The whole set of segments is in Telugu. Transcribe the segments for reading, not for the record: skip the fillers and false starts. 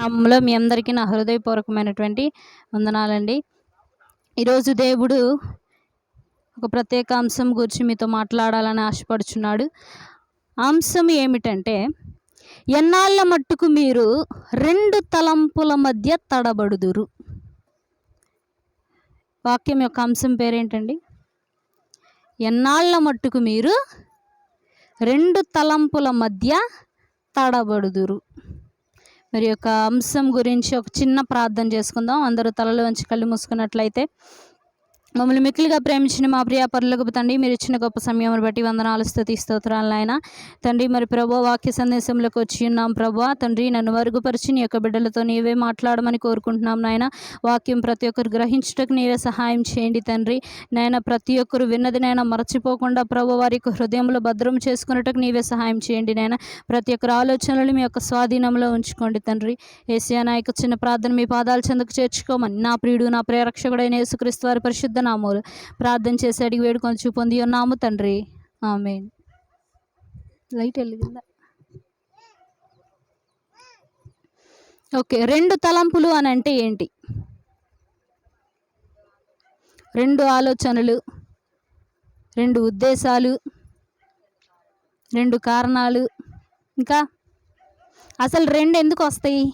నామములో మీ అందరికీ నా హృదయపూర్వకమైనటువంటి వందనాలండి. ఈరోజు దేవుడు ఒక ప్రత్యేక అంశం గురించి మీతో మాట్లాడాలని ఆశపడుచున్నాడు. అంశం ఏమిటంటే, ఎన్నాళ్ళ మట్టుకు మీరు రెండు తలంపుల మధ్య తడబడుదురు. వాక్యం యొక్క అంశం పేరేంటండి? ఎన్నాళ్ళ మట్టుకు మీరు రెండు తలంపుల మధ్య తడబడుదురు. మరి యొక్క అంశం గురించి ఒక చిన్న ప్రార్థన చేసుకుందాం. అందరూ తలలో వంచి కళ్ళు మూసుకున్నట్లయితే. మమ్మల్ని మిక్కిలిగా ప్రేమించిన మా ప్రియ పరలోకపు తండ్రి, మీరు ఇచ్చిన గొప్ప సమయం బట్టి వందనాలు, స్తుతి స్తోత్రాలు నాయన తండ్రి. మరి ప్రభువా, వాక్య సందేశంలోకి వచ్చి ఉన్నాం ప్రభువా తండ్రి. నన్ను వరుగుపరిచి నీ యొక్క బిడ్డలతో నీవే మాట్లాడమని కోరుకుంటున్నాం నాయన. వాక్యం ప్రతి ఒక్కరు గ్రహించుటకు నీవే సహాయం చేయండి తండ్రి. నాయన ప్రతి ఒక్కరు విన్నది నాయన మరచిపోకుండా ప్రభు వారి యొక్క హృదయంలో భద్రం చేసుకున్నట్టుకు నీవే సహాయం చేయండి నాయన. ప్రతి ఒక్కరు ఆలోచనలు మీ యొక్క స్వాధీనంలో ఉంచుకోండి తండ్రి. యేసయ్య నాయకు చిన్న ప్రార్థన మీ పాదాల చెందుకు చేర్చుకోమని నా ప్రియుడు నా ప్రియరక్షకుడైన యేసుక్రీస్తు వారి పరిశుద్ధ నామములో ప్రార్థన చేసి అడిగి వేడుకొని పొంది ఉన్నాము తండ్రి. ఆమేన్. లైట్ వెలిగిందా? ఓకే, రెండు తలంపులు అని అంటే ఏంటి? రెండు ఆలోచనలు, రెండు ఉద్దేశాలు, రెండు కారణాలు. ఇంకా అసలు రెండు ఎందుకు వస్తాయి?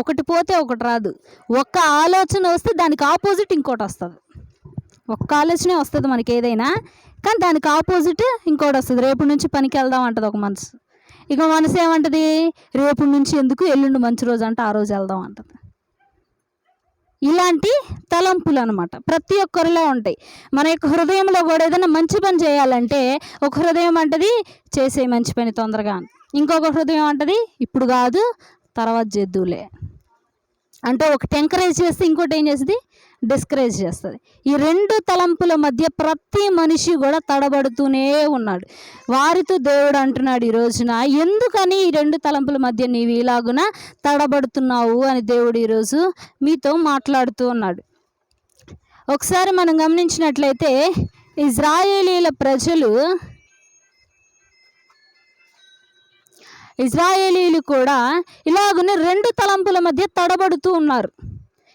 ఒకటి పోతే ఒకటి రాదు. ఒక్క ఆలోచన వస్తే దానికి ఆపోజిట్ ఇంకోటి వస్తుంది. ఒక్క ఆలోచనే వస్తుంది మనకి ఏదైనా, కానీ దానికి ఆపోజిట్ ఇంకోటి వస్తుంది. రేపు నుంచి పనికి వెళ్దాం అంటది ఒక మనసు. ఇక మనసు ఏమంటది? రేపు నుంచి ఎందుకు, ఎల్లుండి మంచి రోజు అంటే ఆ రోజు వెళ్దాం అంటది. ఇలాంటి తలంపులు అనమాట ప్రతి ఒక్కరిలో ఉంటాయి. మన యొక్క హృదయంలో కూడా ఏదైనా మంచి పని చేయాలంటే ఒక హృదయం అంటది చేసే మంచి పని తొందరగా, ఇంకొక హృదయం అంటది ఇప్పుడు కాదు తర్వాత చేద్దులే అంటే ఒకటి ఎంకరేజ్ చేస్తే ఇంకోటి ఏం చేస్తుంది? డిస్కరేజ్ చేస్తుంది. ఈ రెండు తలంపుల మధ్య ప్రతి మనిషి కూడా తడబడుతూనే ఉన్నాడు. వారితో దేవుడు అంటున్నాడు ఈ రోజున, ఎందుకని ఈ రెండు తలంపుల మధ్య నీవు ఇలాగున తడబడుతున్నావు అని దేవుడు ఈరోజు మీతో మాట్లాడుతూ ఉన్నాడు. ఒకసారి మనం గమనించినట్లయితే ఇజ్రాయేలీల ఇజ్రాయేలీలు కూడా ఇలాగనే రెండు తలంపుల మధ్య తడబడుతూ ఉన్నారు.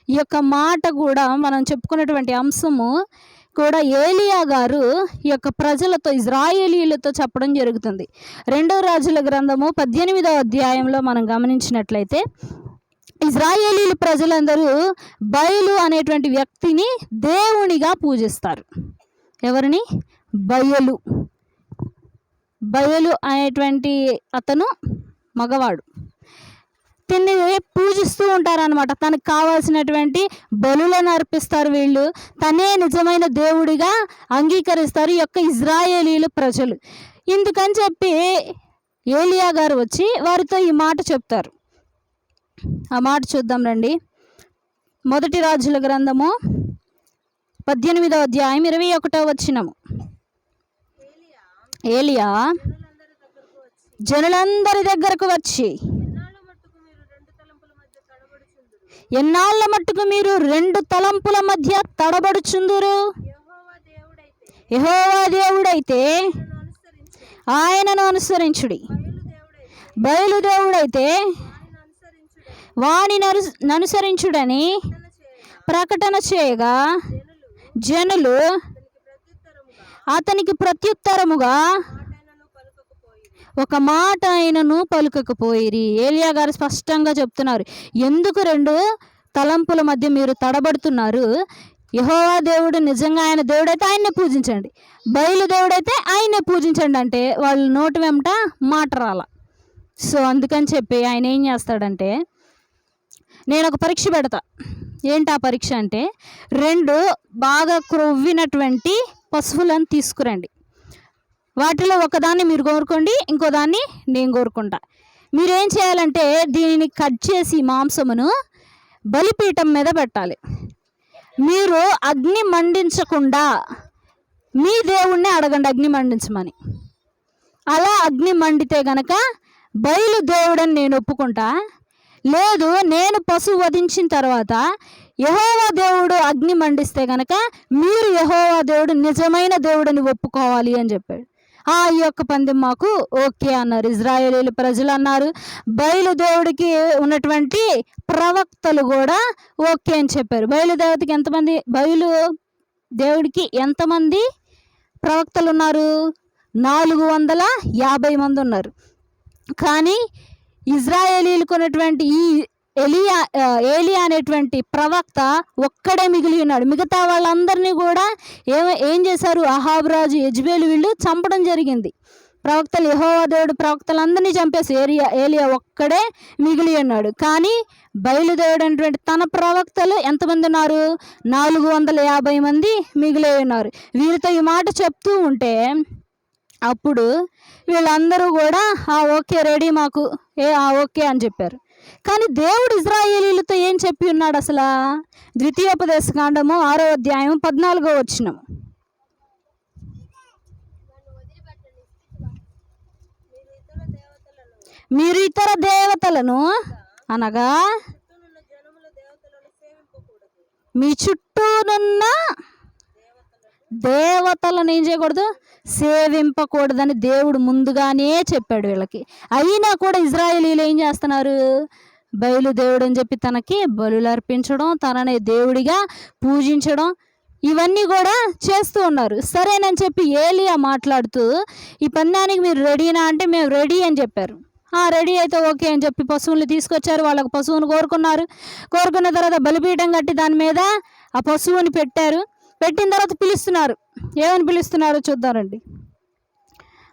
ఈ యొక్క మాట కూడా మనం చెప్పుకున్నటువంటి అంశము కూడా ఏలియా గారు ఈ యొక్క ప్రజలతో, ఇజ్రాయేలీలతో చెప్పడం జరుగుతుంది. 2వ రాజుల గ్రంథము 18వ అధ్యాయంలో మనం గమనించినట్లయితే ఇజ్రాయేలీల ప్రజలందరూ బయలు అనేటువంటి వ్యక్తిని దేవునిగా పూజిస్తారు. ఎవరిని? బయలు అనేటువంటి అతను మగవాడు. తిని పూజిస్తూ ఉంటారనమాట. తనకు కావాల్సినటువంటి బలులను అర్పిస్తారు వీళ్ళు. తనే నిజమైన దేవుడిగా అంగీకరిస్తారు ఈ యొక్క ఇజ్రాయేలీల ప్రజలు. ఇందుకని చెప్పి ఏలియా గారు వచ్చి వారితో ఈ మాట చెప్తారు. ఆ మాట చూద్దాం రండి. 1 రాజుల గ్రంథము 18వ అధ్యాయం 21వ వచనము. ఏలియా జనులందరి దగ్గరకు వచ్చి, ఎన్నాళ్ళ మట్టుకు మీరు రెండు తలంపుల మధ్య తడబడుచుందురు? యెహోవా దేవుడైతే ఆయనను అనుసరించుడి, బయలు దేవుడైతే వానిని అనుసరించుడని ప్రకటన చేయగా జనులు అతనికి ప్రత్యుత్తరముగా ఒక మాట ఆయనను పలుకకపోయిరి. ఏలియా గారు స్పష్టంగా చెప్తున్నారు, ఎందుకు రెండు తలంపుల మధ్య మీరు తడబడుతున్నారు? యెహోవా దేవుడు నిజంగా ఆయన దేవుడైతే ఆయన్నే పూజించండి, బయలు దేవుడైతే ఆయన్నే పూజించండి అంటే వాళ్ళ నోటి వెంట మాట రాల. సో అందుకని చెప్పి ఆయన ఏం చేస్తాడంటే, నేను ఒక పరీక్ష పెడతా. ఏంటి ఆ పరీక్ష అంటే, రెండు బాగా క్రొవ్వినటువంటి పశువులను తీసుకురండి. వాటిలో ఒకదాన్ని మీరు కోరుకోండి, ఇంకో దాన్ని నేను కోరుకుంటా. మీరేం చేయాలంటే దీనిని కట్ చేసి మాంసమును బలిపీఠం మీద పెట్టాలి. మీరు అగ్ని మండించకుండా మీ దేవుణ్ణి అడగండి అగ్ని మండించమని. అలా అగ్ని మండితే గనక బయలు దేవుడని నేను ఒప్పుకుంటా. లేదు, నేను పశువు వధించిన తర్వాత యెహోవా దేవుడు అగ్ని మండిస్తే గనక మీరు యెహోవా దేవుడు నిజమైన దేవుడని ఒప్పుకోవాలి అని చెప్పాడు. ఈ యొక్క పందెం మాకు ఓకే అన్నారు. ఇజ్రాయేలీల ప్రజలు అన్నారు. బయలుదేవుడికి ఉన్నటువంటి ప్రవక్తలు కూడా ఓకే అని చెప్పారు. బయలుదేవుడికి ఎంతమంది ప్రవక్తలు ఉన్నారు? 450 మంది ఉన్నారు. కానీ ఇజ్రాయేలీలకు ఉన్నటువంటి ఈ ఏలియా అనేటువంటి ప్రవక్త ఒక్కడే మిగిలి ఉన్నాడు. మిగతా వాళ్ళందరినీ కూడా ఏం చేశారు? అహాబు రాజు, యెజెబెలు వీళ్ళు చంపడం జరిగింది. ప్రవక్తలు, యెహోవా దేవుడు ప్రవక్తలందరినీ చంపేసి ఏలియా ఒక్కడే మిగిలి ఉన్నాడు. కానీ బయలుదేవుడు అనేటువంటి తన ప్రవక్తలు ఎంతమంది ఉన్నారు? 450 మంది మిగిలి ఉన్నారు. వీరితో ఈ మాట చెప్తూ ఉంటే అప్పుడు వీళ్ళందరూ కూడా ఓకే రెడీ మాకు ఓకే అని చెప్పారు. కానీ దేవుడు ఇజ్రాయేలీలతో ఏం చెప్పి ఉన్నాడు అసలు? ద్వితీయోపదేశకాండము 6వ అధ్యాయం 14వ వచనం. మీరు ఇతర దేవతలను అనగా మీ చుట్టూనున్న దేవతలను ఏం చేయకూడదు? సేవింపకూడదని దేవుడు ముందుగానే చెప్పాడు వీళ్ళకి. అయినా కూడా ఇజ్రాయేలీలు ఏం చేస్తున్నారు? బయలుదేవుడు అని చెప్పి తనకి బలులు అర్పించడం, తనని దేవుడిగా పూజించడం, ఇవన్నీ కూడా చేస్తూ ఉన్నారు. సరేనని చెప్పి ఏలియా మాట్లాడుతూ ఈ పందానికి మీరు రెడీనా అంటే మేము రెడీ అని చెప్పారు. రెడీ అయితే ఓకే అని చెప్పి పశువుల్ని తీసుకొచ్చారు. వాళ్ళకు పశువుని కోరుకున్న తర్వాత బలిపీఠం కట్టి దాని మీద ఆ పశువుని పెట్టారు. పెట్టిన తర్వాత పిలుస్తున్నారు. ఏమని పిలుస్తున్నారో చూద్దారండి.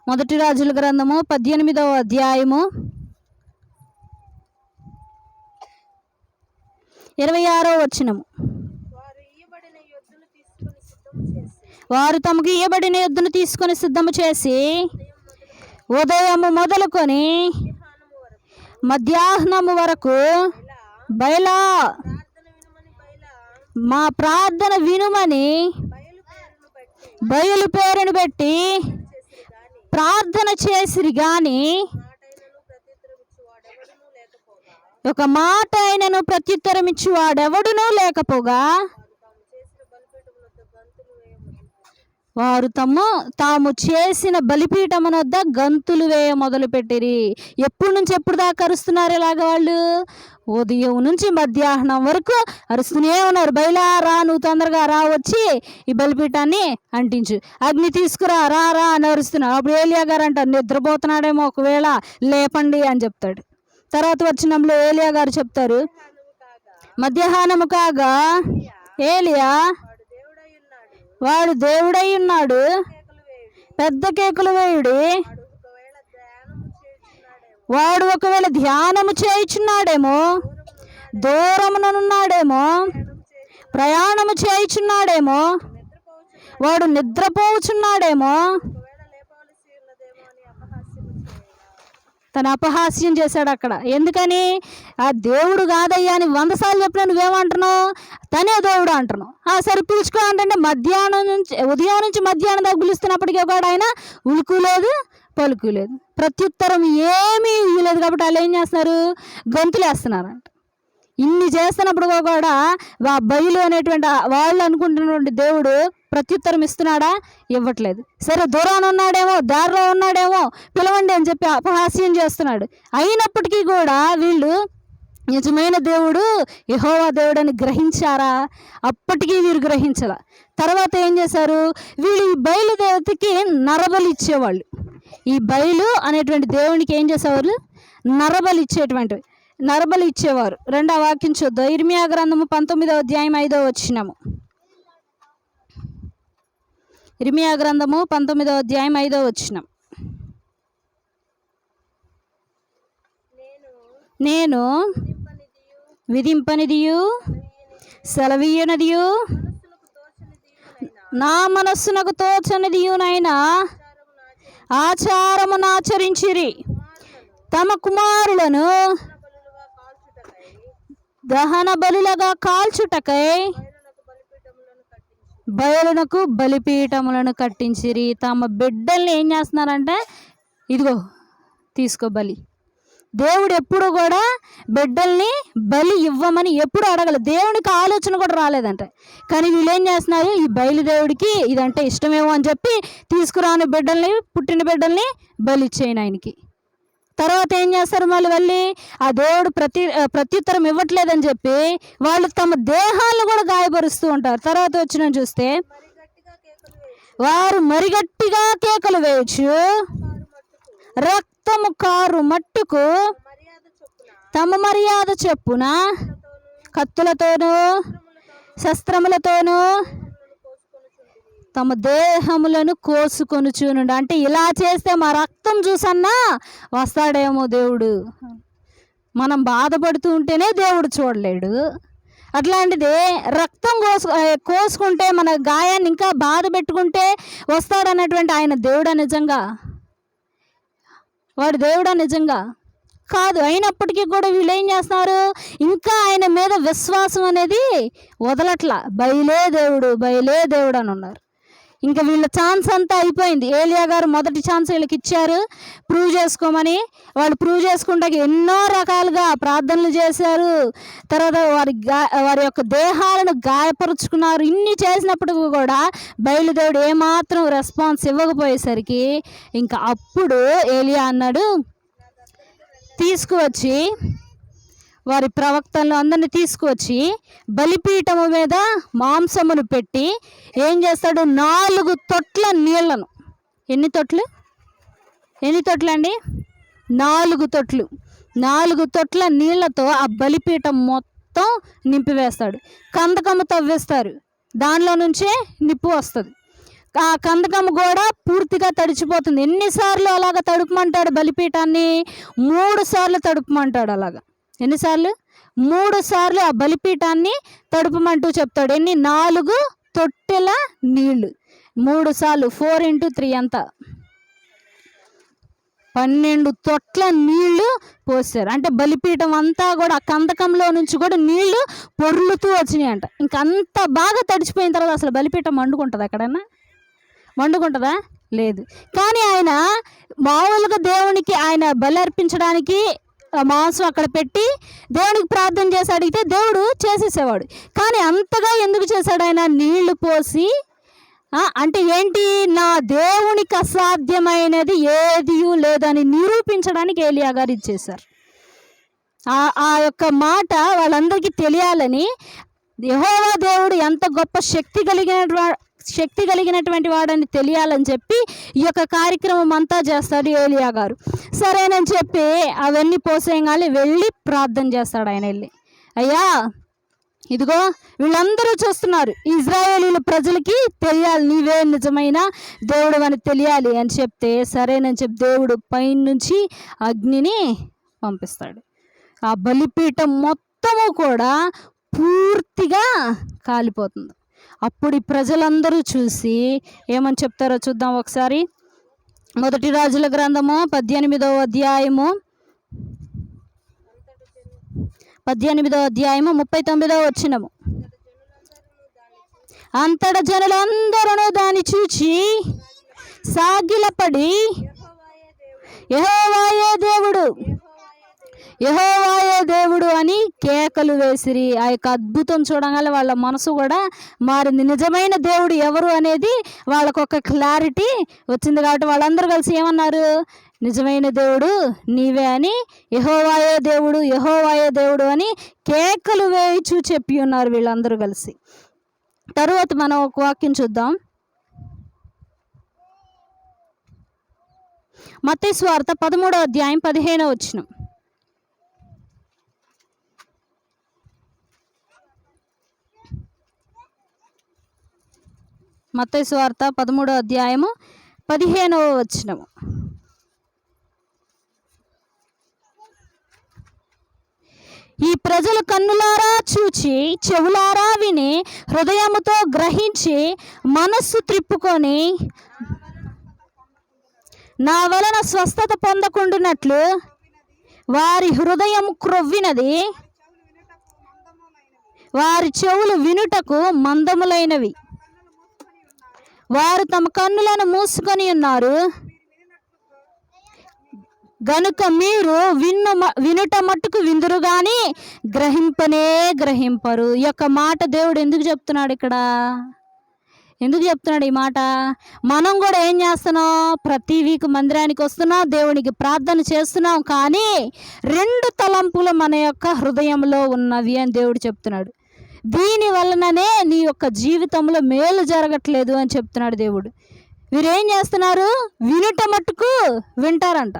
మొదటి రాజుల గ్రంథము 18వ అధ్యాయము 26వ వచనము. వారు తమకు ఇయ్యబడిన యొద్దును తీసుకొని సిద్ధము చేసి ఉదయము మొదలుకొని మధ్యాహ్నము వరకు బయలా మా ప్రార్థన వినుమని బయలు పేరును పెట్టి ప్రార్థన చేసిరి గాని ఒక మాట ఆయనను ప్రత్యుత్తరం ఇచ్చి వాడెవడునూ లేకపోగా వారు తాము చేసిన బలిపీఠమున వద్ద గంతులు వేయ మొదలుపెట్టిరి. ఎప్పుడు నుంచి ఎప్పుడు దాకా అరుస్తున్నారు ఇలాగ? వాళ్ళు ఉదయం నుంచి మధ్యాహ్నం వరకు అరుస్తూనే ఉన్నారు. బయలా రా, నువ్వు తొందరగా రా, వచ్చి ఈ బలిపీఠాన్ని అంటించు, అగ్ని తీసుకురా, రా రా అని అరుస్తున్నారు. అప్పుడు ఏలియా గారు అంటారు, నిద్రపోతున్నాడేమో, ఒకవేళ లేపండి అని చెప్తాడు. తర్వాత వచ్చినప్పుడు ఏలియా గారు చెప్తారు, మధ్యాహ్నము కాగా ఏలియా వాడు దేవుడై ఉన్నాడు, పెద్ద కేకులు వేయుడి, వాడు ఒకవేళ ధ్యానము చేయుచున్నాడేమో, దూరమునున్నాడేమో, ప్రయాణము చేయుచున్నాడేమో, వాడు నిద్రపోచున్నాడేమో, తను అపహాస్యం చేశాడు అక్కడ. ఎందుకని? ఆ దేవుడు కాదయ్యా అని 100 సార్లు చెప్పినా నువ్వేమంటున్నావు? తనే దేవుడు అంటున్నావు. సరే పిలుచుకో అంటే ఉదయం నుంచి మధ్యాహ్నం దాకా పిలుస్తున్నప్పటికీ కూడా ఆయన ఉలుకు లేదు, పలుకు లేదు, ప్రత్యుత్తరం ఏమీ ఇవ్వలేదు. కాబట్టి వాళ్ళు ఏం చేస్తున్నారు? గంతులు వేస్తున్నారంట. ఇన్ని చేస్తున్నప్పుడు కూడా బయలు అనేటువంటి వాళ్ళు అనుకుంటున్నటువంటి దేవుడు ప్రత్యుత్తరం ఇస్తున్నాడా? ఇవ్వట్లేదు. సరే దూరాన ఉన్నాడేమో, దారిలో ఉన్నాడేమో, పిలవండి అని చెప్పి అపహాస్యం చేస్తున్నాడు. అయినప్పటికీ కూడా వీళ్ళు నిజమైన దేవుడు యెహోవా దేవుడు అని గ్రహించారా? అప్పటికీ వీరు గ్రహించాల. తర్వాత ఏం చేశారు? వీళ్ళు ఈ బయలు దేవతకి నరబలి ఇచ్చేవాళ్ళు. ఈ బయలు అనేటువంటి దేవునికి ఏం చేసేవారు? నరబలి ఇచ్చేవారు. 2వ వాక్యం చూద్దాం. ఇర్మియా గ్రంథము 19వ అధ్యాయం 5వ వచనము. ఇర్మియా గ్రంథము 19వ అధ్యాయం 5వ వచనం. నేను విధింపనిదియు సెలవీయనదియు నా మనస్సునకు తోచనిదియునైనా ఆచారమునాచరించిరి. తమ కుమారులను దహన బలులుగా కాల్చుటకై బయలునకు బలిపీఠములను కట్టించిరి. తమ బిడ్డల్ని ఏం చేస్తున్నారంటే, ఇదిగో తీసుకో బలి, దేవుడు ఎప్పుడు కూడా బిడ్డల్ని బలి ఇవ్వమని ఎప్పుడు అడగలేదు. దేవునికి ఆలోచన కూడా రాలేదంట. కానీ వీళ్ళు ఏం చేస్తున్నారు, ఈ బయలుదేవుడికి ఇదంటే ఇష్టమేమో అని చెప్పి తీసుకురాని బిడ్డల్ని, పుట్టిన బిడ్డల్ని బలి ఇచ్చేయను ఆయనకి. తర్వాత ఏం చేస్తారు, మళ్ళీ ఆ దేవుడు ప్రత్యుత్తరం ఇవ్వట్లేదని చెప్పి వాళ్ళు తమ దేహాలను కూడా గాయపరుస్తూ ఉంటారు. తర్వాత వచ్చిన చూస్తే వారు మరిగట్టిగా కేకలు వేయచ్చు, రక్తము కారు మట్టుకు తమ మర్యాద చెప్పున కత్తులతోనూ శస్త్రములతోనూ తమ దేహములను కోసుకొనుచునుండు. అంటే ఇలా చేస్తే మా రక్తం చూసన్నా వస్తాడేమో దేవుడు. మనం బాధపడుతూ ఉంటేనే దేవుడు చూడలేడు, అట్లాంటిది రక్తం కోసుకుంటే మన గాయాన్ని ఇంకా బాధ పెట్టుకుంటే వస్తాడన్నటువంటి ఆయన దేవుడా నిజంగా? వాడు దేవుడా నిజంగా? కాదు. అయినప్పటికీ కూడా వీళ్ళు ఏం చేస్తున్నారు, ఇంకా ఆయన మీద విశ్వాసం అనేది వదలట్లా. బయలే దేవుడు అని ఉన్నారు. ఇంకా వీళ్ళ ఛాన్స్ అంతా అయిపోయింది. ఏలియా గారు మొదటి ఛాన్స్ వీళ్ళకి ఇచ్చారు ప్రూవ్ చేసుకోమని. వాళ్ళు ప్రూవ్ చేసుకుంటే ఎన్నో రకాలుగా ప్రార్థనలు చేశారు. తర్వాత వారి యొక్క దేహాలను గాయపరుచుకున్నారు. ఇన్ని చేసినప్పటికీ కూడా బయలుదేవుడు ఏమాత్రం రెస్పాన్స్ ఇవ్వకపోయేసరికి ఇంకా అప్పుడు ఏలియా అన్నాడు, తీసుకువచ్చి వారి ప్రవక్తలను అందరినీ తీసుకువచ్చి బలిపీఠము మీద మాంసమును పెట్టి ఏం చేస్తాడు, 4 తొట్ల నీళ్లను, ఎన్ని తొట్లు అండి, 4 తొట్లు, 4 తొట్ల నీళ్లతో ఆ బలిపీఠం మొత్తం నింపివేస్తాడు. కందకము తవ్వేస్తారు, దానిలో నుంచే నిప్పు వస్తుంది. ఆ కందకము కూడా పూర్తిగా తడిచిపోతుంది. ఎన్నిసార్లు అలాగ తడుపుమంటాడు బలిపీఠాన్ని? 3 సార్లు తడుపుమంటాడు. అలాగా ఎన్నిసార్లు? 3 సార్లు ఆ బలిపీఠాన్ని తడుపుమంటూ చెప్తాడు. ఎన్ని? 4 తొట్టెల నీళ్లు, 3 సార్లు, 4 × 3 అంతా 12 తొట్ల నీళ్లు పోసారు. అంటే బలిపీఠం అంతా కూడా ఆ కందకంలో నుంచి కూడా నీళ్లు పొర్లుతూ వచ్చినాయి అంట. ఇంకంత బాగా తడిచిపోయిన తర్వాత అసలు బలిపీఠం మండుకుంటుందా? ఎక్కడన్నా మండుకుంటుందా? లేదు. కానీ ఆయన మామూలుగా దేవునికి ఆయన బలి అర్పించడానికి మాంసం అక్కడ పెట్టి దేవునికి ప్రార్థన చేసి అడిగితే దేవుడు చేసేసేవాడు. కానీ అంతగా ఎందుకు చేశాడు ఆయన? నీళ్లు పోసి, అంటే ఏంటి, నా దేవునికి అసాధ్యమైనది ఏది లేదని నిరూపించడానికి ఏలియా గారు ఇచ్చేశారు. ఆ యొక్క మాట వాళ్ళందరికీ తెలియాలని, యెహోవా దేవుడు ఎంత గొప్ప శక్తి కలిగినటువంటి వాడని తెలియాలని చెప్పి ఈ యొక్క కార్యక్రమం అంతా చేస్తాడు ఏలియా గారు. సరేనని చెప్పి అవన్నీ పోసేయగానే వెళ్ళి ప్రార్థన చేస్తాడు. ఆయన వెళ్ళి, అయ్యా ఇదిగో వీళ్ళందరూ చూస్తున్నారు, ఇజ్రాయేలీల ప్రజలకి తెలియాలి నీవే నిజమైన దేవుడు అని తెలియాలి అని చెప్తే, సరేనని చెప్పి దేవుడు పైనుంచి అగ్నిని పంపిస్తాడు. ఆ బలిపీఠం మొత్తము కూడా పూర్తిగా కాలిపోతుంది. అప్పుడు ఈ ప్రజలందరూ చూసి ఏమని చెప్తారో చూద్దాం ఒకసారి. 1 రాజుల గ్రంథము 18వ అధ్యాయము 39వ వచనము. అంతట జనులందరూ దాన్ని చూచి సాగిలపడి యెహోవాయే దేవుడు అని కేకలు వేసిరి. ఆ యొక్క అద్భుతం చూడగానే వాళ్ళ మనసు కూడా మారింది. నిజమైన దేవుడు ఎవరు అనేది వాళ్ళకు ఒక క్లారిటీ వచ్చింది. కాబట్టి వాళ్ళందరూ కలిసి ఏమన్నారు, నిజమైన దేవుడు నీవే అని, యెహోవాయే దేవుడు అని కేకలు వేయిచు చెప్పి ఉన్నారు వీళ్ళందరూ కలిసి. తరువాత మనం ఒక వాక్యం చూద్దాం. మత్తయి సువార్త 13వ అధ్యాయం 15వ వచనం. మత్తయి సువార్త 13వ అధ్యాయము 15వ వచనము. ఈ ప్రజలు కన్నులారా చూచి చెవులారా విని హృదయముతో గ్రహించి మనస్సు త్రిప్పుకొని నా వలన స్వస్థత పొందకుండునట్లు వారి హృదయం క్రొవ్వినది, వారి చెవులు వినుటకు మందములైనవి, వారు తమ కన్నులను మూసుకొని ఉన్నారు, గనుక మీరు వినుట మట్టుకు విందురు గాని గ్రహింపనే గ్రహింపరు. ఈ యొక్క మాట దేవుడు ఎందుకు చెప్తున్నాడు ఇక్కడ? ఎందుకు చెప్తున్నాడు ఈ మాట? మనం కూడా ఏం చేస్తున్నాం? ప్రతి వీక్ మందిరానికి వస్తున్నాం, దేవునికి ప్రార్థన చేస్తున్నాం, కానీ 2 తలంపులు మన యొక్క హృదయంలో ఉన్నవి అని దేవుడు చెప్తున్నాడు. దీని వలననే నీ యొక్క జీవితంలో మేలు జరగట్లేదు అని చెప్తున్నాడు దేవుడు. వీరేం చేస్తున్నారు? వినుట మట్టుకు వింటారంట,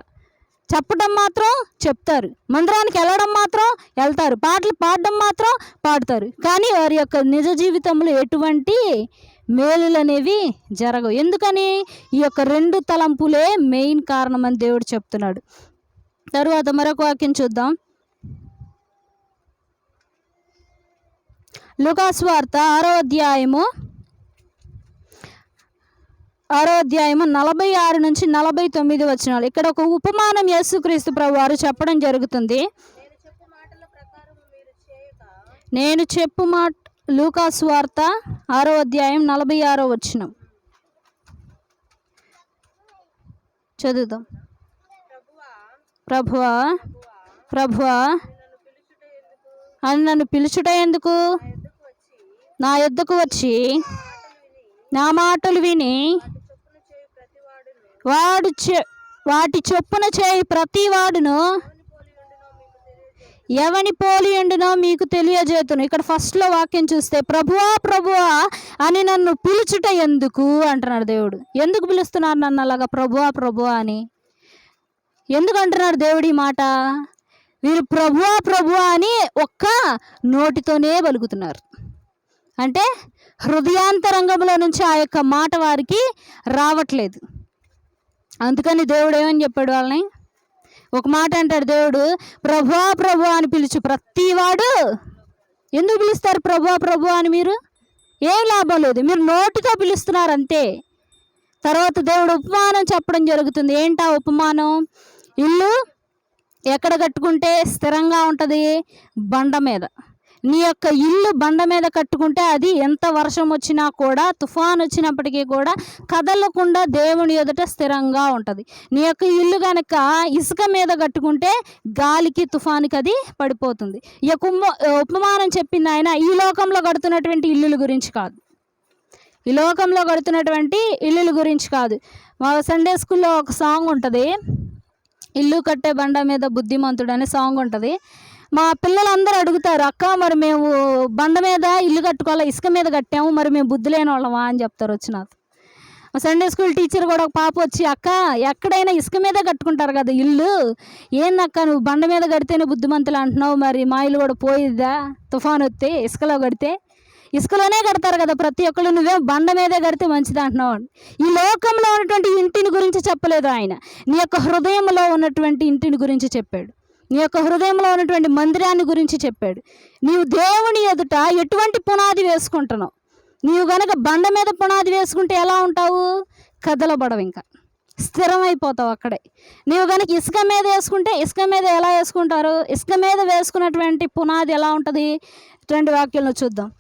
చెప్పడం మాత్రం చెప్తారు, మందిరానికి వెళ్ళడం మాత్రం వెళ్తారు, పాటలు పాడడం మాత్రం పాడతారు, కానీ వారి యొక్క నిజ జీవితంలో ఎటువంటి మేలులు అనేవి జరగవు. ఎందుకని? ఈ యొక్క 2 తలంపులే మెయిన్ కారణం అని దేవుడు చెప్తున్నాడు. తరువాత మరొక వాక్యం చూద్దాం. లూకాసు వార్త 6వ అధ్యాయము 46 నుంచి 49 వచనాలు. ఇక్కడ ఒక ఉపమానం యేసుక్రీస్తు ప్రభు వారు చెప్పడం జరుగుతుంది. నేను చెప్పు మాట లూకాసు వార్త 6వ అధ్యాయం 46వ వచనం చదువుదాం. ప్రభువా ప్రభువా అని నన్ను పిలుచుట ఎందుకు? నా యొద్దకు వచ్చి నా మాటలు విని వాటి చొప్పున చేయి ప్రతి వాడును ఎవని పోలి ఉండునో మీకు తెలియజేతును. ఇక్కడ ఫస్ట్లో వాక్యం చూస్తే ప్రభువా ప్రభువా అని నన్ను పిలుచుట ఎందుకు అంటున్నాడు దేవుడు. ఎందుకు పిలుస్తున్నారు నన్ను అలాగా ప్రభువా ప్రభువా అని? ఎందుకు అంటున్నాడు దేవుడు ఈ మాట? వీరు ప్రభువా ప్రభువా అని ఒక్క నోటితోనే పలుకుతున్నారు, అంటే హృదయాంతరంగంలో నుంచి ఆ యొక్క మాట వారికి రావట్లేదు. అందుకని దేవుడు ఏమని చెప్పాడు వాళ్ళని? ఒక మాట అంటాడు దేవుడు, ప్రభువా ప్రభువా అని పిలుచు ప్రతివాడు. ఎందుకు పిలుస్తారు ప్రభువా ప్రభువా అని? మీరు ఏం లాభం లేదు, మీరు నోటితో పిలుస్తున్నారు అంతే. తర్వాత దేవుడు ఉపమానం చెప్పడం జరుగుతుంది. ఏంటా ఉపమానం? ఇల్లు ఎక్కడ కట్టుకుంటే స్థిరంగా ఉంటుంది? బండ మీద. నీ యొక్క ఇల్లు బండ మీద కట్టుకుంటే అది ఎంత వర్షం వచ్చినా కూడా, తుఫాన్ వచ్చినప్పటికీ కూడా కదలకుండా దేవుని ఎదుట స్థిరంగా ఉంటుంది. నీ యొక్క ఇల్లు కనుక ఇసుక మీద కట్టుకుంటే గాలికి తుఫానికి అది పడిపోతుంది. ఈ యొక్క ఉపమానం చెప్పింది ఆయన ఈ లోకంలో కడుతున్నటువంటి ఇల్లుల గురించి కాదు, ఈ లోకంలో కడుతున్నటువంటి ఇల్లుల గురించి కాదు. మా సండే స్కూల్లో ఒక సాంగ్ ఉంటుంది, ఇల్లు కట్టే బండ మీద బుద్ధిమంతుడు అనే సాంగ్ ఉంటుంది. మా పిల్లలందరూ అడుగుతారు, అక్క మరి మేము బండ మీద ఇల్లు కట్టుకోవాలా, ఇసుక మీద కట్టాము, మరి మేము బుద్ధి లేని వాళ్ళమా అని చెప్తారు వచ్చి నాకు. సండే స్కూల్ టీచర్ కూడా ఒక పాప వచ్చి, అక్క ఎక్కడైనా ఇసుక మీదే కట్టుకుంటారు కదా ఇల్లు, ఏందక్క నువ్వు బండ మీద కడితేనే బుద్ధిమంతులు అంటున్నావు, మరి మా ఇల్లు కూడా పోయిద్దా తుఫాన్ వస్తే? ఇసుకలో కడితే ఇసుకలోనే కడతారు కదా ప్రతి ఒక్కళ్ళు, నువ్వేం బండ మీదే కడితే మంచిది అంటున్నావు. ఈ లోకంలో ఉన్నటువంటి ఇంటిని గురించి చెప్పలేదు ఆయన, నీ యొక్క హృదయంలో ఉన్నటువంటి ఇంటిని గురించి చెప్పాడు. నీ యొక్క హృదయంలో ఉన్నటువంటి మందిరాన్ని గురించి చెప్పాడు. నీవు దేవుని ఎదుట ఎటువంటి పునాది వేసుకుంటున్నావు? నీవు గనక బండ మీద పునాది వేసుకుంటే ఎలా ఉంటావు? కదలబడవు, ఇంకా స్థిరమైపోతావు అక్కడే. నీవు కనుక ఇసుక మీద వేసుకుంటే, ఇసుక మీద ఎలా వేసుకుంటారు? ఇసుక మీద వేసుకున్నటువంటి పునాది ఎలా ఉంటుంది? 2 వాక్యాలను చూద్దాం.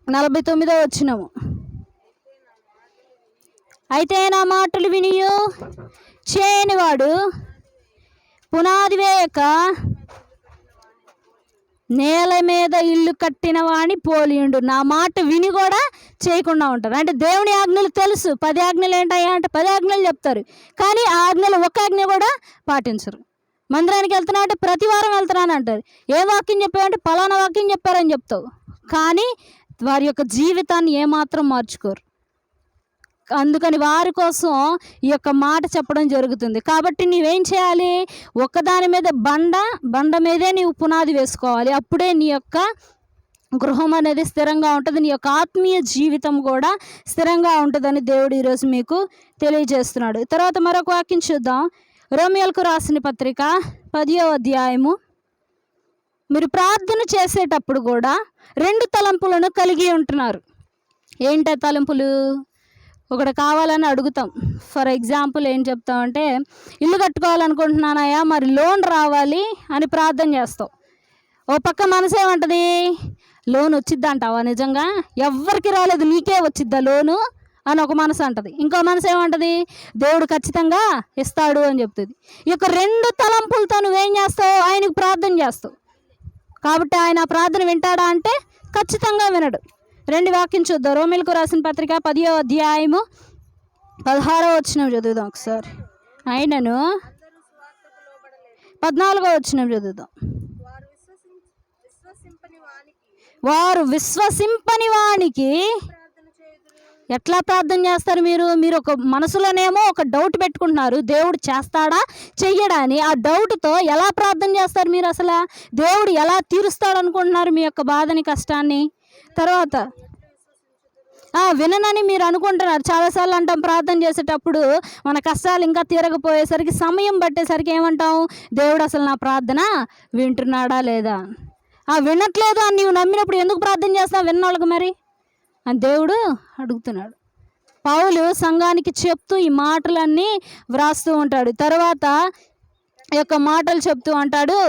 49వ వచనము. అయితే నా మాటలు వినియు చేయనివాడు పునాది వేయక నేల మీద ఇల్లు కట్టిన వాడిని పోలియుండు. నా మాట విని కూడా చేయకుండా ఉంటారు. అంటే దేవుని ఆజ్ఞలు తెలుసు. 10 ఆజ్ఞలు ఏంటయ్యా అంటే 10 ఆజ్ఞలు చెప్తారు, కానీ ఆ ఆజ్ఞలు ఒక ఆజ్ఞ కూడా పాటించరు. మందిరానికి వెళ్తున్నా అంటే ప్రతి వారం వెళ్తున్నాను అంటారు. ఏ వాక్యం చెప్పావంటే పలానా వాక్యం చెప్పారని చెప్తావు, కానీ వారి యొక్క జీవితాన్ని ఏమాత్రం మార్చుకోరు. అందుకని వారి కోసం ఈ యొక్క మాట చెప్పడం జరుగుతుంది. కాబట్టి నీవేం చేయాలి? ఒకదాని మీద బండ మీదే నీవు పునాది వేసుకోవాలి. అప్పుడే నీ యొక్క గృహం అనేది స్థిరంగా ఉంటుంది, నీ యొక్క ఆత్మీయ జీవితం కూడా స్థిరంగా ఉంటుందని దేవుడు ఈరోజు మీకు తెలియజేస్తున్నాడు. తర్వాత మరొక వాక్యం చూద్దాం. రోమియోలకు రాసిన పత్రిక 10వ అధ్యాయము. మీరు ప్రార్థన చేసేటప్పుడు కూడా 2 తలంపులను కలిగి ఉంటున్నారు. ఏంట తలంపులు? ఒకటి కావాలని అడుగుతాం. ఫర్ ఎగ్జాంపుల్ ఏం చెప్తామంటే, ఇల్లు కట్టుకోవాలనుకుంటున్నానయ్యా, మరి లోన్ రావాలి అని ప్రార్థన చేస్తావు. ఓ పక్క మనసు ఏమంటుంది? లోన్ వచ్చిద్దా అంటావా? నిజంగా ఎవ్వరికి రాలేదు, నీకే వచ్చిద్దా లోను అని ఒక మనసు అంటది. ఇంకో మనసు ఏమంటది? దేవుడు ఖచ్చితంగా ఇస్తాడు అని చెప్తుంది. ఈ యొక్క రెండు తలంపులతో నువ్వేం చేస్తావు? ఆయనకు ప్రార్థన చేస్తావు. కాబట్టి ఆయన ఆ ప్రార్థన వింటాడా అంటే ఖచ్చితంగా వినడు. రెండు వాక్యం చూద్దాం. రోమీయులకు రాసిన పత్రిక 10వ అధ్యాయము 16వ వచనం చదువుదాం ఒకసారి. ఆయనను 14వ వచనం చదువుదాం. వారు విశ్వసింపని వానికి ఎట్లా ప్రార్థన చేస్తారు? మీరు ఒక మనసులోనేమో ఒక డౌట్ పెట్టుకుంటున్నారు, దేవుడు చేస్తాడా చెయ్యడా అని. ఆ డౌట్తో ఎలా ప్రార్థన చేస్తారు మీరు? అసలు దేవుడు ఎలా తీరుస్తాడు అనుకుంటున్నారు మీ యొక్క బాధని, కష్టాన్ని? తర్వాత విననని మీరు అనుకుంటున్నారు. చాలాసార్లు అంటాం ప్రార్థన చేసేటప్పుడు మన కష్టాలు ఇంకా తీరకపోయేసరికి, సమయం పట్టేసరికి ఏమంటాం? దేవుడు అసలు నా ప్రార్థన వింటున్నాడా లేదా? వినట్లేదు అని నీవు నమ్మినప్పుడు ఎందుకు ప్రార్థన చేస్తావు విన్నోళ్ళకి మరి అని దేవుడు అడుగుతున్నాడు. పౌలు సంఘానికి చెప్తూ ఈ మాటలన్నీ వ్రాస్తూ ఉంటాడు. తర్వాత ఈ యొక్క మాటలు చెప్తూ అంటాడు,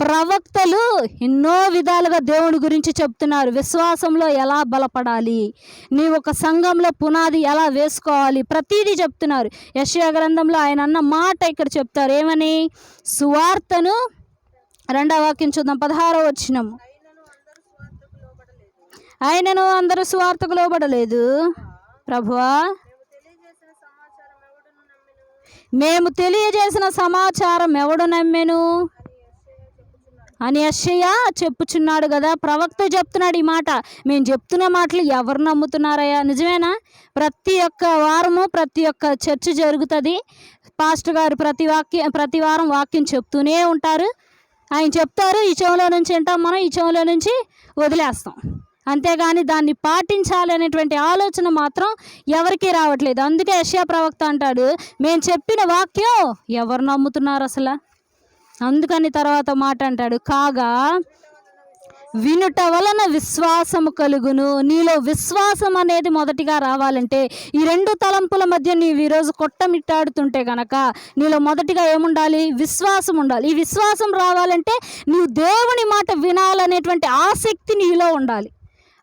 ప్రవక్తలు ఎన్నో విధాలుగా దేవుని గురించి చెప్తున్నారు. విశ్వాసంలో ఎలా బలపడాలి, నీ ఒక సంఘంలో పునాది ఎలా వేసుకోవాలి, ప్రతీదీ చెప్తున్నారు. యెషయా గ్రంథంలో ఆయన అన్న మాట ఇక్కడ చెప్తారు. ఏమని? సువార్తను 2వ వాక్యం చూద్దాం. 16వ వచనం. ఆయనను అందరూ సువార్తకు లోబడలేదు ప్రభువా, మేము తెలియజేసిన సమాచారం ఎవడు నమ్మెను అని యెషయా చెప్పుచున్నాడు కదా. ప్రవక్త చెప్తున్నాడు ఈ మాట. మేము చెప్తున్న మాటలు ఎవరు నమ్ముతున్నారయ్యా? నిజమేనా? ప్రతి ఒక్క వారము ప్రతి ఒక్క చర్చ జరుగుతుంది. పాస్టర్ గారు ప్రతి వారం వాక్యం చెప్తూనే ఉంటారు. ఆయన చెప్తారు, ఈ చెవులో నుంచి వింటాం మనం, ఈ చెవులో నుంచి వదిలేస్తాం. అంతేగాని దాన్ని పాటించాలనేటువంటి ఆలోచన మాత్రం ఎవరికీ రావట్లేదు. అందుకే యెషయా ప్రవక్త అంటాడు, మేము చెప్పిన వాక్యం ఎవరు నమ్ముతున్నారు అసలు? అందుకని తర్వాత మాట అంటాడు, కాగా వినుట వలన విశ్వాసము కలుగును. నీలో విశ్వాసం అనేది మొదటిగా రావాలంటే ఈ రెండు తలంపుల మధ్య నీవు ఈరోజు కొట్టమిట్టాడుతుంటే కనుక నీలో మొదటిగా ఏముండాలి? విశ్వాసం ఉండాలి. ఈ విశ్వాసం రావాలంటే నీవు దేవుని మాట వినాలనేటువంటి ఆసక్తి నీలో ఉండాలి.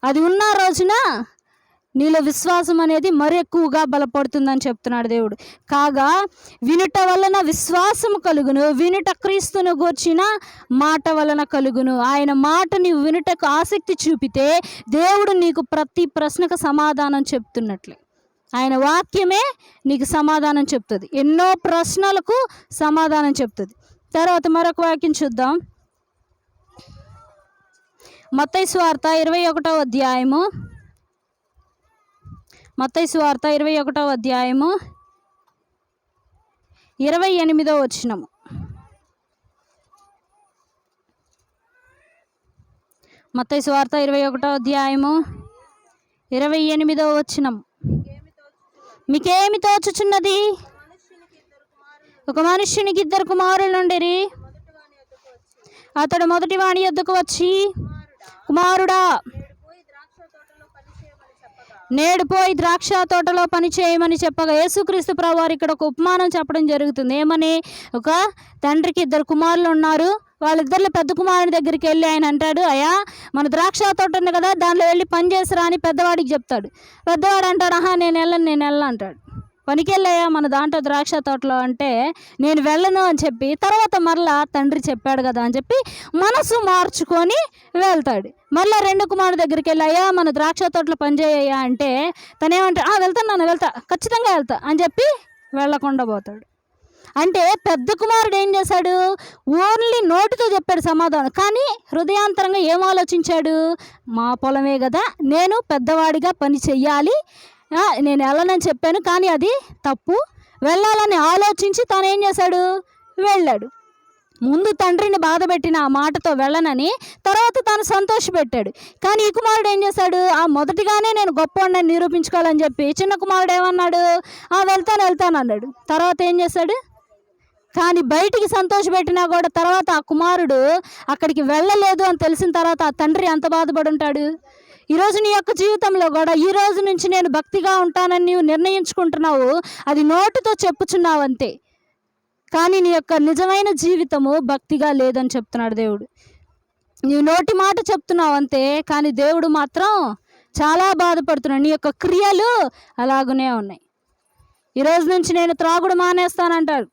అది ఉన్న రోజున నీలో విశ్వాసం అనేది మరి ఎక్కువగా బలపడుతుందని చెప్తున్నాడు దేవుడు. కాగా వినుట వలన విశ్వాసము కలుగును, వినుట క్రీస్తును గూర్చిన మాట వలన కలుగును. ఆయన మాట నీవు వినుటకు ఆసక్తి చూపితే దేవుడు నీకు ప్రతి ప్రశ్నకు సమాధానం చెప్తున్నట్లే. ఆయన వాక్యమే నీకు సమాధానం చెప్తుంది. ఎన్నో ప్రశ్నలకు సమాధానం చెప్తుంది. తర్వాత మరొక వాక్యం చూద్దాం. మత్తయి సువార్త 21వ అధ్యాయము. మత్తయి సువార్త 21వ అధ్యాయము 28వ వచనము. మత్తయి సువార్త 21వ అధ్యాయము 28వ వచనము. మీకేమి తోచుచున్నది? ఒక మనుష్యునికి 2 కుమారులు ఉండేరి. అతడు మొదటి వాని యొద్దకు వచ్చి, కుమారుడా, నేడు పోయి ద్రాక్ష తోటలో పని చేయమని చెప్పగా, యేసుక్రీస్తు ప్రభువారు ఇక్కడ ఒక ఉపమానం చెప్పడం జరుగుతుంది. ఏమని? ఒక తండ్రికి 2 కుమారులు ఉన్నారు. వాళ్ళిద్దరిలో పెద్ద కుమారుని దగ్గరికి వెళ్ళి ఆయన అంటాడు, అయ్యా మన ద్రాక్ష తోట ఉంది కదా, దానిలో వెళ్ళి పని చేసిరా అని పెద్దవాడికి చెప్తాడు. పెద్దవాడు అంటాడు, నేను వెళ్ళను అంటాడు. పనికి వెళ్ళాయా మన దాంట్లో ద్రాక్ష తోటలో అంటే, నేను వెళ్ళను అని చెప్పి తర్వాత మరలా తండ్రి చెప్పాడు కదా అని చెప్పి మనసు మార్చుకొని వెళ్తాడు. మళ్ళీ 2 కుమారుడు దగ్గరికి వెళ్ళాయా మన ద్రాక్ష తోటలో పనిచేయ్యా అంటే తనేమంటాడు, వెళ్తా ఖచ్చితంగా వెళ్తా అని చెప్పి వెళ్ళకుండా పోతాడు. అంటే పెద్ద కుమారుడు ఏం చేశాడు? ఓన్లీ నోటితో చెప్పాడు సమాధానం, కానీ హృదయాంతరంగా ఏం ఆలోచించాడు? మా పొలమే కదా, నేను పెద్దవాడిగా పని చెయ్యాలి, నేను వెళ్ళనని చెప్పాను కానీ అది తప్పు, వెళ్ళాలని ఆలోచించి తను ఏం చేశాడు? వెళ్ళాడు. ముందు తండ్రిని బాధ పెట్టిన ఆ మాటతో వెళ్ళనని, తర్వాత తను సంతోషపెట్టాడు. కానీ ఈ కుమారుడు ఏం చేశాడు? మొదటిగానే నేను గొప్పవాడిని నిరూపించుకోవాలని చెప్పి చిన్న కుమారుడు ఏమన్నాడు? వెళ్తాను అన్నాడు. తర్వాత ఏం చేశాడు? కానీ బయటికి సంతోషపెట్టినా కూడా తర్వాత ఆ కుమారుడు అక్కడికి వెళ్ళలేదు అని తెలిసిన తర్వాత ఆ తండ్రి ఎంత బాధపడి ఉంటాడు? ఈరోజు నీ యొక్క జీవితంలో కూడా ఈ రోజు నుంచి నేను భక్తిగా ఉంటానని నీవు నిర్ణయించుకుంటున్నావు, అది నోటితో చెప్పుచున్నావు అంతే, కానీ నీ యొక్క నిజమైన జీవితము భక్తిగా లేదని చెప్తున్నాడు దేవుడు. నీవు నోటి మాట చెప్తున్నావు అంతే, కానీ దేవుడు మాత్రం చాలా బాధపడుతున్నావు, నీ యొక్క క్రియలు అలాగనే ఉన్నాయి. ఈరోజు నుంచి నేను త్రాగుడు మానేస్తానంటారు,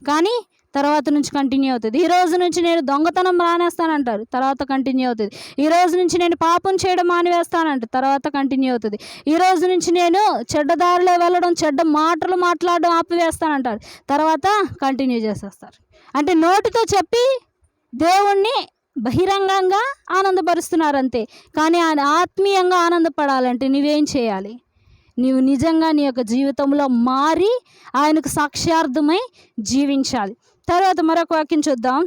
కానీ తర్వాత నుంచి కంటిన్యూ అవుతుంది. ఈ రోజు నుంచి నేను దొంగతనం మానేస్తానంటారు, తర్వాత కంటిన్యూ అవుతుంది. ఈ రోజు నుంచి నేను పాపం చేయడం మానివేస్తానంట, తర్వాత కంటిన్యూ అవుతుంది. ఈ రోజు నుంచి నేను చెడ్డదారిలో వెళ్ళడం, చెడ్డ మాటలు మాట్లాడడం ఆపివేస్తానంటారు, తర్వాత కంటిన్యూ చేసేస్తారు. అంటే నోటితో చెప్పి దేవుణ్ణి బహిరంగంగా ఆనందపరుస్తున్నారు అంతే. కానీ ఆయన ఆత్మీయంగా ఆనందపడాలంటే నువ్వేం చేయాలి? నీవు నిజంగా నీ యొక్క జీవితంలో మారి ఆయనకు సాక్ష్యార్థమై జీవించాలి. తర్వాత మరొక వాక్యం చూద్దాం.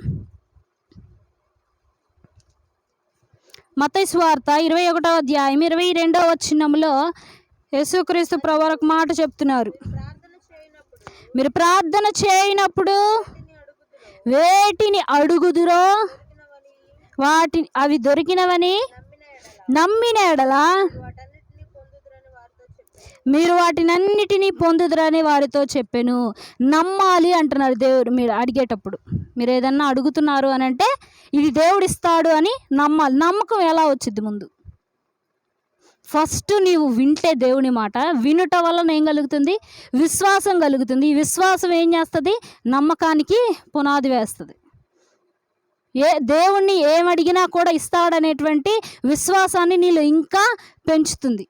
మత్తయి సువార్త 21వ అధ్యాయం 22వ వచనంలో యేసుక్రీస్తు ప్రభువు ఒక మాట చెప్తున్నారు. మీరు ప్రార్థన చేయనప్పుడు వేటిని అడుగుదురో అవి దొరికినవని నమ్మిన ఎడల మీరు వాటినన్నిటినీ పొందుదురని వారితో చెప్పాను. నమ్మాలి అంటున్నారు దేవుడు. మీరు అడిగేటప్పుడు, మీరు ఏదన్నా అడుగుతున్నారు అని అంటే ఇది దేవుడు ఇస్తాడు అని నమ్మాలి. నమ్మకం ఎలా వచ్చింది? ముందు ఫస్ట్ నీవు వింటే దేవుని మాట, వినుట వలన ఏం కలుగుతుంది? విశ్వాసం కలుగుతుంది. ఈ విశ్వాసం ఏం చేస్తుంది? నమ్మకానికి పునాది వేస్తుంది. దేవుణ్ణి ఏమడిగినా కూడా ఇస్తాడనేటువంటి విశ్వాసాన్ని నీలో ఇంకా పెంచుతుంది.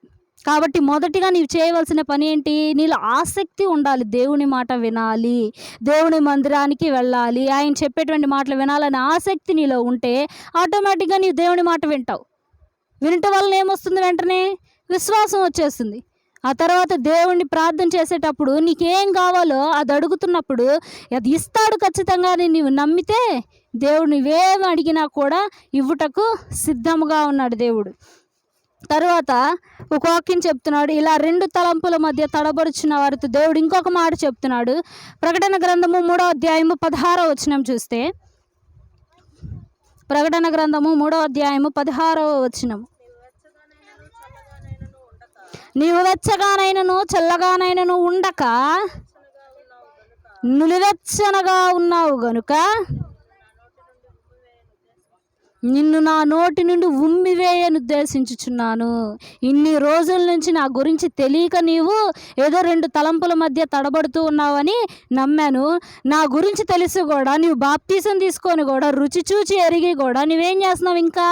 కాబట్టి మొదటిగా నీవు చేయవలసిన పని ఏంటి? నీలో ఆసక్తి ఉండాలి. దేవుని మాట వినాలి, దేవుని మందిరానికి వెళ్ళాలి, ఆయన చెప్పేటువంటి మాటలు వినాలని ఆసక్తి నీలో ఉంటే ఆటోమేటిక్గా నీవు దేవుని మాట వింటావు. వినటం వలన ఏమొస్తుంది? వెంటనే విశ్వాసం వచ్చేస్తుంది. ఆ తర్వాత దేవుణ్ణి ప్రార్థన చేసేటప్పుడు నీకేం కావాలో అది అడుగుతున్నప్పుడు అది ఇస్తాడు ఖచ్చితంగా అని నీవు నమ్మితే దేవుడు నువ్వేమి అడిగినా కూడా ఇవ్వుటకు సిద్ధంగా ఉన్నాడు దేవుడు. తర్వాత ఒక వాక్యం చెప్తున్నాడు, ఇలా 2 తలంపుల మధ్య తడబడుచున్న వారితో దేవుడు ఇంకొక మాట చెప్తున్నాడు. ప్రకటన గ్రంథము 3వ అధ్యాయము 16వ వచనం చూస్తే, ప్రకటన గ్రంథము 3వ అధ్యాయము 16వ వచనం, నీవు వెచ్చగానైనను చల్లగానైనను ఉండక నులివెచ్చనగా ఉన్నావు గనుక నిన్ను నా నోటి నుండి ఉమ్మివేయను ఉద్దేశించుచున్నాను. ఇన్ని రోజుల నుంచి నా గురించి తెలియక నీవు ఏదో 2 తలంపుల మధ్య తడబడుతూ ఉన్నావని నమ్మాను. నా గురించి తెలిసి కూడా నీవు బాప్తీసం తీసుకొని కూడా రుచి చూచి ఎరిగి కూడా నువ్వేం చేస్తున్నావు? ఇంకా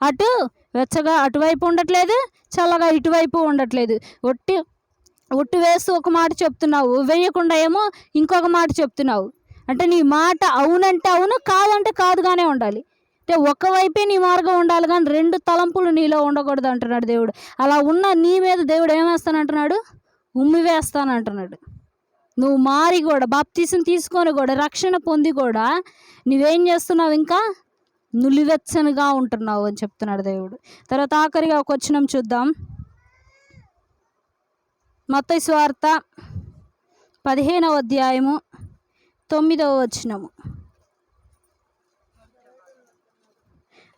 అటు వెచ్చగా అటువైపు ఉండట్లేదు, చల్లగా ఇటువైపు ఉండట్లేదు. ఒట్టు వేస్తూ ఒక మాట చెప్తున్నావు, వేయకుండా ఏమో ఇంకొక మాట చెప్తున్నావు. అంటే నీ మాట అవునంటే అవును, కాదంటే కాదుగానే ఉండాలి. అంటే ఒకవైపే నీ మార్గం ఉండాలి, కానీ 2 తలంపులు నీలో ఉండకూడదు అంటున్నాడు దేవుడు. అలా ఉన్న నీ మీద దేవుడు ఏమేస్తానంటున్నాడు? ఉమ్మి వేస్తానంటున్నాడు. నువ్వు మారి కూడా బాప్తీసం తీసుకొని కూడా రక్షణ పొంది కూడా నువ్వేం చేస్తున్నావు? ఇంకా నులివెచ్చనుగా ఉంటున్నావు అని చెప్తున్నాడు దేవుడు. తర్వాత ఆఖరిగా ఒక వచనం చూద్దాం. మత్తయి సువార్త 15వ అధ్యాయము 9వ వచనము.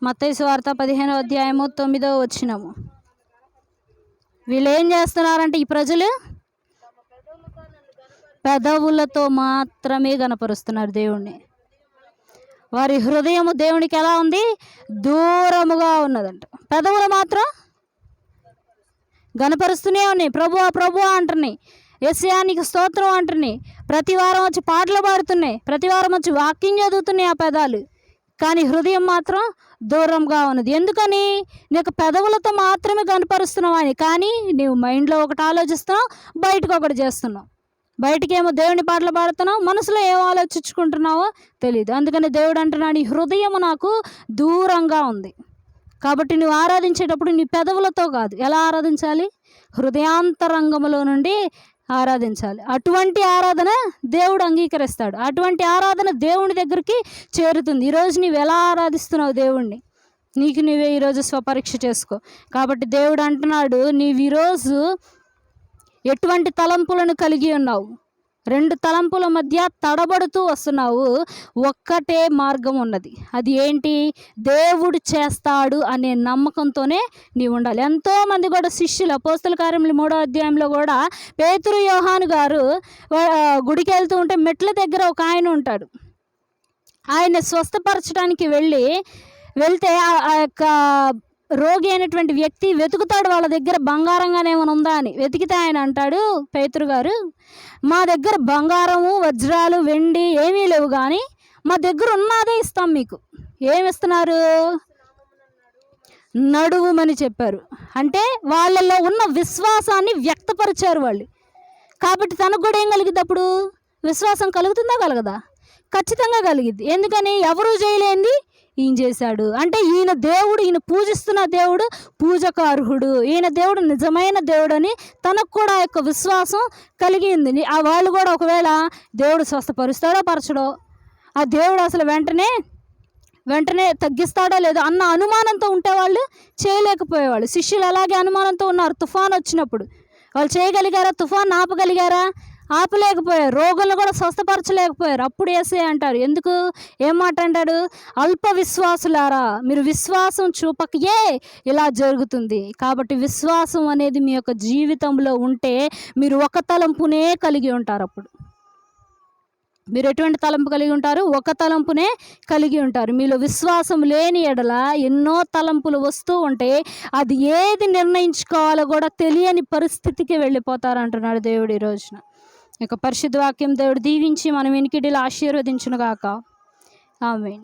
మత్తయి సువార్త 15వ అధ్యాయము 9వ వచనము. వీళ్ళు ఏం చేస్తున్నారంటే, ఈ ప్రజలు పెదవులతో మాత్రమే గనపరుస్తున్నారు దేవుణ్ణి. వారి హృదయము దేవునికి ఎలా ఉంది? దూరముగా ఉన్నదంట. పెదవులు మాత్రం గనపరుస్తూనే ఉన్నాయి, ప్రభువా ప్రభువా అంటున్నాయి, యేసయ్యా నీకు స్తోత్రం అంటున్నాయి, ప్రతి వారం వచ్చి పాటలు పాడుతున్నాయి, ప్రతి వారం వచ్చి వాక్యం చదువుతున్నాయి ఆ పెదాలు. కానీ హృదయం మాత్రం దూరంగా ఉన్నది. ఎందుకని? నీకు పెదవులతో మాత్రమే కనపరుస్తున్నావు అని, కానీ నీవు మైండ్లో ఒకటి ఆలోచిస్తున్నావు, బయటకు ఒకటి చేస్తున్నావు. బయటికేమో దేవుని పాటలు పాడుతున్నావు, మనసులో ఏం ఆలోచించుకుంటున్నావో తెలియదు. అందుకని దేవుడు అంటున్నాడు, ఈ హృదయము నాకు దూరంగా ఉంది. కాబట్టి నువ్వు ఆరాధించేటప్పుడు నీ పెదవులతో కాదు, ఎలా ఆరాధించాలి? హృదయాంతరంగములో నుండి ఆరాధించాలి. అటువంటి ఆరాధన దేవుడు అంగీకరిస్తాడు. అటువంటి ఆరాధన దేవుని దగ్గరికి చేరుతుంది. ఈరోజు నువ్వు ఎలా ఆరాధిస్తున్నావు దేవుణ్ణి? నీకు నువ్వే ఈరోజు స్వపరీక్ష చేసుకో. కాబట్టి దేవుడు అంటున్నాడు, నీవు ఈరోజు ఎటువంటి తలంపులను కలిగి ఉన్నావు? 2 తలంపుల మధ్య తడబడుతూ వస్తున్నావు. ఒక్కటే మార్గం ఉన్నది, అది ఏంటి? దేవుడు చేస్తాడు అనే నమ్మకంతోనే నీవు ఉండాలి. ఎంతోమంది కూడా శిష్యులు అపోస్తల కార్యములు 3వ అధ్యాయంలో కూడా పేతురు యోహాను గారు గుడికి వెళ్తూ ఉంటే మెట్ల దగ్గర ఒక ఆయన ఉంటాడు. ఆయన స్వస్థపరచడానికి వెళ్తే ఆ యొక్క రోగి అయినటువంటి వ్యక్తి వెతుకుతాడు వాళ్ళ దగ్గర బంగారంగానే ఏమైనా ఉందా అని. వెతికితే ఆయన అంటాడు, పేతురు గారు, మా దగ్గర బంగారము వజ్రాలు వెండి ఏమీ లేవు, కానీ మా దగ్గర ఉన్నదే ఇస్తాం మీకు. ఏమిస్తున్నారు? నడువుమని చెప్పారు. అంటే వాళ్ళల్లో ఉన్న విశ్వాసాన్ని వ్యక్తపరిచారు వాళ్ళు. కాబట్టి తనకు కూడా ఏం కలిగిద్ది అప్పుడు? విశ్వాసం కలుగుతుందా కలగదా? ఖచ్చితంగా కలిగిద్ది. ఎందుకని? ఎవరూ చేయలేంది ఈయన చేశాడు అంటే ఈయన దేవుడు, ఈయన పూజిస్తున్న దేవుడు పూజకు అర్హుడు, ఈయన దేవుడు నిజమైన దేవుడు అని తనకు కూడా ఆ యొక్క విశ్వాసం కలిగింది. ఆ వాళ్ళు కూడా ఒకవేళ దేవుడు స్వస్థపరుస్తాడో పరచడో, ఆ దేవుడు అసలు వెంటనే తగ్గిస్తాడో లేదో అన్న అనుమానంతో ఉంటే వాళ్ళు చేయలేకపోయేవాళ్ళు. శిష్యులు అలాగే అనుమానంతో ఉన్నారు. తుఫాన్ వచ్చినప్పుడు వాళ్ళు చేయగలిగారా? తుఫాన్ ఆపగలిగారా? ఆపలేకపోయారు. రోగులను కూడా స్వస్థపరచలేకపోయారు. అప్పుడు యేసయ్య అంటారు, ఎందుకు ఏం మాట అంటాడు? అల్ప విశ్వాసులారా, మీరు విశ్వాసం చూపకయే ఇలా జరుగుతుంది. కాబట్టి విశ్వాసం అనేది మీ యొక్క జీవితంలో ఉంటే మీరు ఒక తలంపునే కలిగి ఉంటారు. అప్పుడు మీరు ఎటువంటి తలంపు కలిగి ఉంటారు? ఒక తలంపునే కలిగి ఉంటారు. మీలో విశ్వాసం లేని ఎడల ఎన్నో తలంపులు వస్తూ ఉంటే అది ఏది నిర్ణయించుకోవాలో కూడా తెలియని పరిస్థితికి వెళ్ళిపోతారు అంటున్నాడు దేవుడు ఈ రోజున. ఇక పరిశుద్ధ వాక్యం దేవుడు దీవించి మనం వినికిడిలో ఆశీర్వదించును గాక. ఆమేన్.